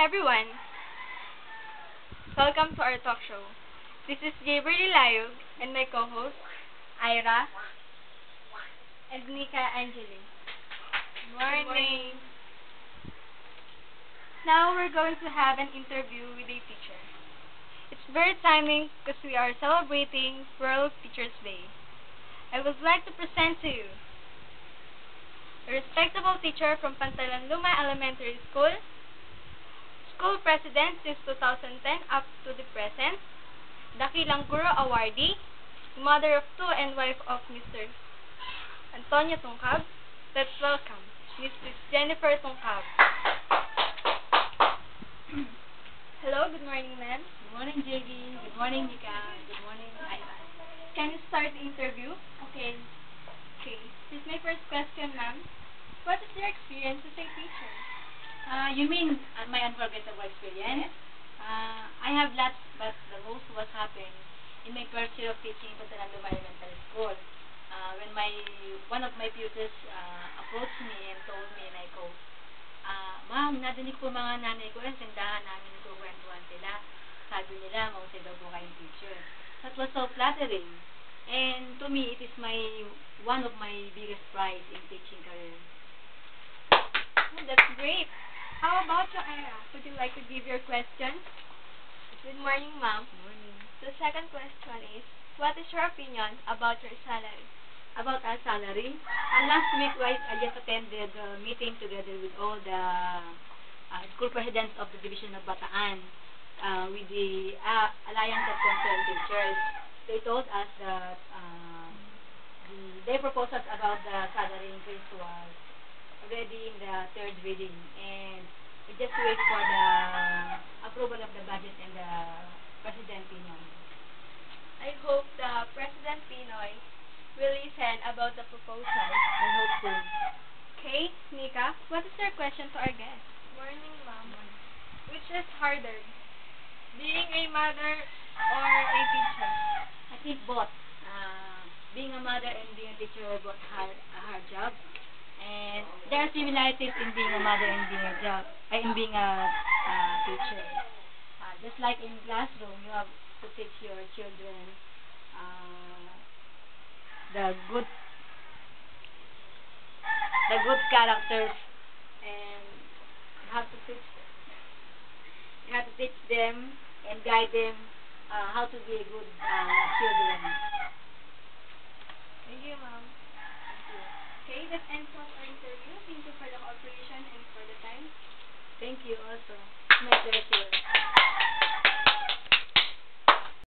everyone. Welcome to our talk show. This is Gabriel Ilayog and my co-host, Ira and Nika Angeli. Morning. Now we're going to have an interview with a teacher. It's very timing because we are celebrating World Teachers Day. I would like to present to you a respectable teacher from Pantalan Luma Elementary School, school president since 2010 up to the present, Dakilang Guru awardee, mother of two and wife of Mr. Antonio Tungkab. Let's welcome Mrs. Jennifer Tungkab. Hello, good morning, ma'am. Good morning, JV. Good morning, Nika. Good morning, Ira. Can you start the interview? Okay. Okay. Here's my first question, ma'am. What is your experience as a teacher? You mean my unforgettable experience? Yes. I have lots, but the most was happened in my first year of teaching in Pantalan Luma Elementary School. When one of my pupils approached me and told me, and I quote, Ma'am, nadinig po mga nanay ko sa tindahan namin nagkukwentuhan sila. Sabi nila, mahusay daw po kayong teacher. That was so flattering. And to me, it is one of my biggest prize in teaching career. Oh, that's great. How about you, Ira? Would you like to give your question? Good morning, ma'am. Good morning. The second question is, what is your opinion about your salary? About our salary, last week I just attended a meeting together with all the school presidents of the Division of Bataan with the Alliance of Concerned Teachers. They told us that their proposals about the salary increase was already in the third reading, and we just wait for the approval of the budget and the President Pinoy. I hope the President Pinoy will listen about the proposal. I hope so. Okay, Nika, what is your question to our guest? Morning, ma'am. Which is harder, being a mother or a teacher? I think both. Being a mother and being a teacher are both a hard job. And there are similarities in being a mother and being a teacher. Just like in classroom, you have to teach your children the good characters, and you have to teach them and guide them how to be a good children. Thank you, ma'am. Okay, that ends off our interview. Thank you for the cooperation and for the time. Thank you also. It's my pleasure.